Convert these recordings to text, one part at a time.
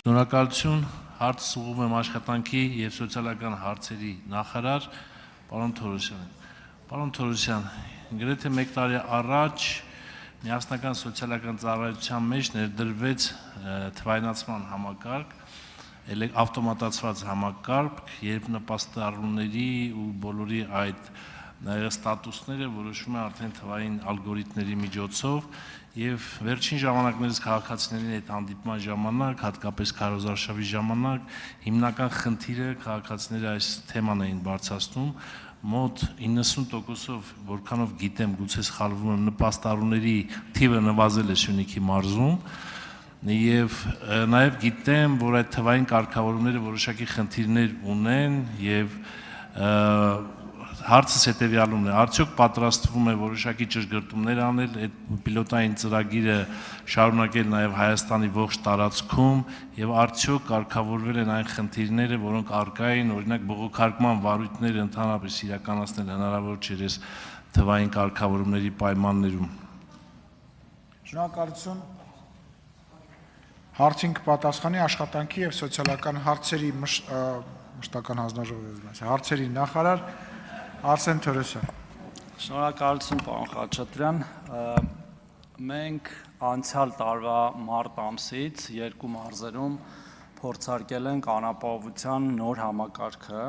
Շնորհակալություն, հարց ուղղում եմ աշխատանքի և սոցիալական հարցերի նախարար պարոն Թորոսյանին։ Պարոն Թորոսյան, գրեթե 1 տարի առաջ միասնական սոցիալական ծառայության մեջ ներդրվեց թվայնացման համակարգ, ավտոմատացված համակարգ, երբ նպաստառուների ու բոլորի այդ ստատուսները որոշվում է արդեն թվային ալգորիթմների միջոցով եւ վերջին ժամանակներից քաղաքացիների հետ հանդիպման ժամանակ, հատկապես քարոզարշավի ժամանակ, հիմնական խնդիրը քաղաքացիները այս թեման էին բարձրացնում, մոտ 90%-ով, որքանով գիտեմ, գուցե սխալվում եմ, նպաստառուների թիվը նվազել է Սյունիքի մարզում եւ նաեւ գիտեմ, որ այդ թվային կարգավորումները որոշակի խնդիրներ ունեն եւ հարցս հետևյալումն է, արդյոք պատրաստվում է որոշակի ճշգրտումներ անել, այդ պիլոտային ծրագիրը շարունակել նաև Հայաստանի ողջ տարածքում եւ արդյոք կարգավորվել են այն խնդիրները, որոնք առկա են, օրինակ բողոքարկման վարույթները ընդհանրապես իրականացնել հնարավոր չէր այս թվային կարգավորումների պայմաններում։ Շնորհակալություն։ Հարցին կպատասխանի աշխատանքի եւ սոցիալական հարցերի մշտական հանձնաժողովի հարցերի նախարար Արսեն Թորոսյան։ Շնորհակալություն, պարոն Խաչատրյան։ Մենք անցյալ տարվա մարտ ամսից 2 մարզերում փորձարկել ենք անապահովության նոր համակարգը։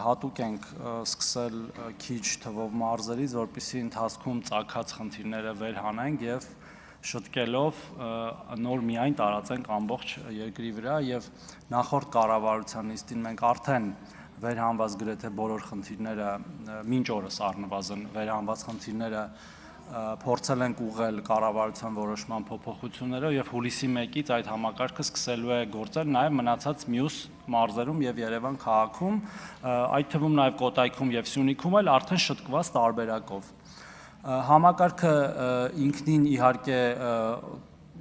Հատուկ ենք սկսել քիչ թվով մարզերից, որպեսզի ընթացքում ծագած խնդիրները վերհանենք եւ շտկելով նոր միայն տարածենք ամբողջ երկրի վրա եւ նախորդ կառավարության նիստին մենք արդեն վերհանված գրեթե բոլոր խնդիրները մինչ օրս առնվազն վերհանված խնդիրները փորձել ենք ուղղել կառավարության որոշման փոփոխություններով եւ հուլիսի 1-ից այդ համակարգը սկսելու է գործել նաեւ մնացած մյուս մարզերում եւ Երևան քաղաքում, այդ թվում նաեւ Կոտայքում եւ Սյունիքում էլ արդեն շտկված տարբերակով։ Համակարգը ինքնին իհարկե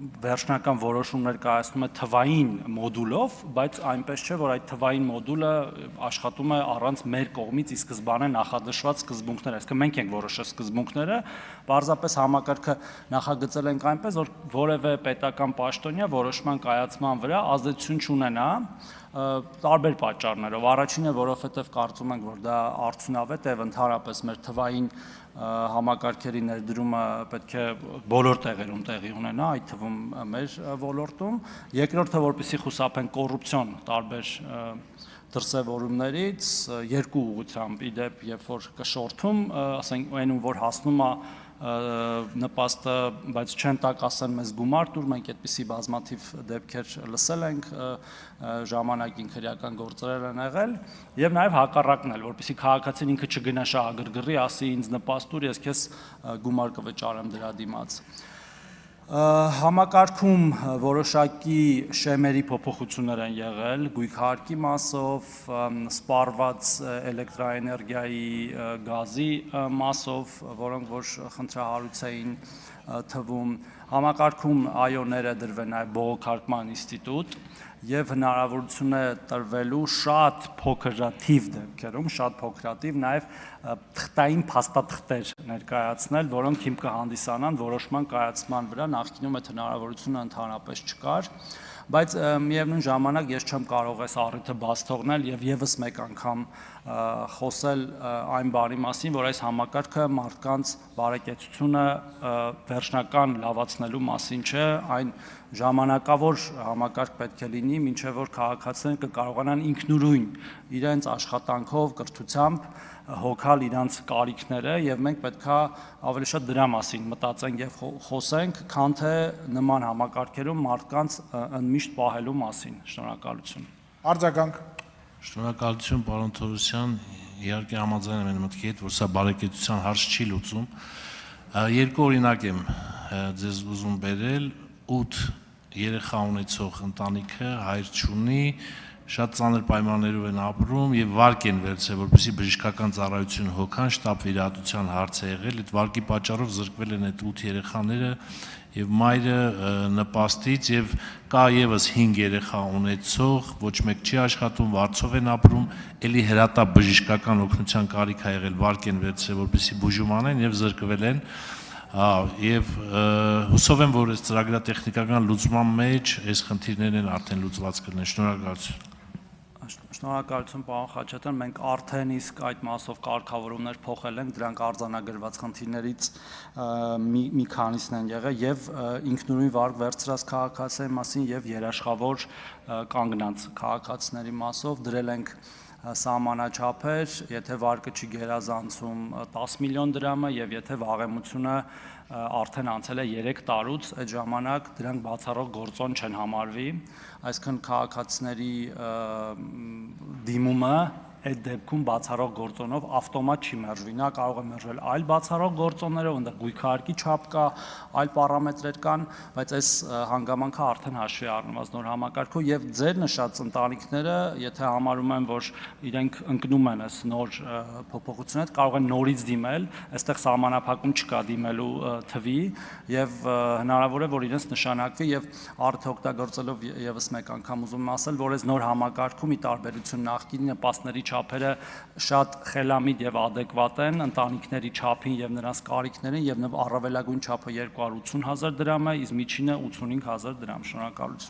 վերջնական որոշումներ կայացնում է թվային մոդուլով, բայց այնպես չէ, որ այդ թվային մոդուլը աշխատում է առանց մեր կողմից ի սկզբանե նախադրված սկզբունքներ, այսինքն մենք ենք որոշել սկզբունքները, պարզապես համակարգը նախագծել ենք այնպես, որ որևէ պետական պաշտոնյա որոշման կայացման վրա ազդեցություն չունենա տարբեր պատճառներով։ Առաջինը, որովհետև կարծում ենք, որ դա արդյունավետ է ընդհանրապես մեր թվային համակարգերի ներդրումը պետք է բոլոր տեղերում տեղի ունենա, այդ թվում մեր ոլորտում։ Երկրորդը, որպեսզի խուսափենք կոռուպցիոն տարբեր դրսևորումներից, երկու ուղղությամբ իդեպ, երբ որ կշորթում, ասենք այն որ հասնում է նպաստը, բայց չեն տակ ասեն մեզ գումար տուր, մենք այդպիսի բազմաթիվ դեպքեր լսել ենք, ժամանակին քրեական գործեր են եղել եւ նաեւ հակառակն էլ, որպեսզի քաղաքացին ինքը չգնա շահագրգռի, ասի ինձ նպաստ տուր, ես քեզ գումար կվճարեմ դրա դիմաց։ Համակարգում որոշակի շեմերի փոփոխություններ են եղել գույքահարկի մասով, սպառված էլեկտրաէներգիայի, գազի մասով, որոնք որ խնդրահարույց էին թվում, համակարգում այոները դրվել նաև բողոքարկման ինստիտուտ եւ հնարավորություն է տրվելու շատ փոքրաթիվ դեպքերում, շատ փոքրաթիվ նաև թղթային փաստաթղթեր ներկայացնել, որոնք հիմք կհանդիսանան որոշման կայացման վրա, նախկինում այդ հնարավորությունը ընդհանրապես չկար, բայց միևնույն ժամանակ ես չեմ կարող այս առիթը բաց թողնել եւ եւս մեկ անգամ խոսել այն բանի մասին, որ այս համակարգը մարդկանց բարեկեցությունը վերջնական լավացնելու մասին չէ, այն ժամանակավոր համակարգ պետք է լինի, մինչև որ քաղաքացիները կկարողանան ինքնուրույն իրենց աշխատանքով, կրթությամբ հոգալ իրանց կարիքները եւ մենք պետքա ավելի շատ դրա մասին մտածենք եւ խոսենք, քան թե նման համակարգերում մարդկանց ընդմիշտ պահելու մասին։ Շնորհակալություն։ Արձագանք։ Շնորհակալություն, պարոն Թորոսյան, իհարկե համաձայն եմ մտքի հետ, որ սա բարեկեցության հարց չի լուծում։ Երկու օրինակ եմ ձեզ ուզում բերել, 8 երեխա ունեցող ընտանիքը հայր չունի, շատ ծանր պայմաններով են ապրում եւ վարկ են վերցրել, որպեսզի բժշկական ծառայություն հոգան, շտապ վիրահատության հարց է եղել, այդ վարկի պատճառով զրկվել են այդ 8 երեխաները եւ մայրը նպաստից եւ կա եւս 5 երեխա ունեցող, ոչ մեկ չի աշխատում, վարձով են ապրում, ելի հրատա բժշկական օգնության կարիք ա եղել, վարկ են վերցրել, որպեսզի բուժում անեն եւ զրկվել են։ Եվ հուսով եմ, որ այս ծրագրատեխնիկական լուծման մեջ այս խնդիրներն արդեն լուծված կլինեն։ Շնորհակալություն։ Շնորհակալություն պարոն Խաչատրյան, մենք արդեն իսկ այդ մասով կարգավորումներ փոխել ենք, դրանք արձանագրված խնդիրներից մի քանիսն են եղել եւ ինքնուրույն վարկ վերցրած քաղաքացիների մասին եւ երաշխավոր կանգնած քաղաքացիների մասով դրել ենք սահմանաչափեր, եթե վարկը չի գերազանցում 10 միլիոն դրամը եւ եթե վաղեմությունը արդեն անցել է 3 տարուց, այդ ժամանակ դրանք բացառող գործոն չեն համարվի, այսինքն քաղաքացիների դիմումը այդ դեպքում բացառող գործոնով ավտոմատ չի մերժվի, նա կարող է մերժվել այլ բացառող գործոններով, այնտեղ գույքարկի չափ կա, այլ պարամետրեր կան, բայց այս հանգամանքը արդեն հաշվի առնված նոր համակարգով եւ ձեր նշած ընտանիքները, եթե համարում են, որ իրենք ընկնում են այս նոր փոփոխությունները, կարող են նորից դիմել, այստեղ սահմանափակում չկա դիմելու թվի եւ հնարավոր է, որ իրենց նշանակվի եւ արդյոք օգտագործելով եւս մեկ անգամ ուզում եմ ասել, որ այս նոր համակարգում ի տարբերություն նախկինի նպաստների չափերը շատ խելամիտ եւ adekvat են ընտանիքների չափին եւ նրանց կարիքներին եւ առավելագույն չափը 280,000 դրամ է, իսկ միջինը 85,000 դրամ։ Շնորհակալություն։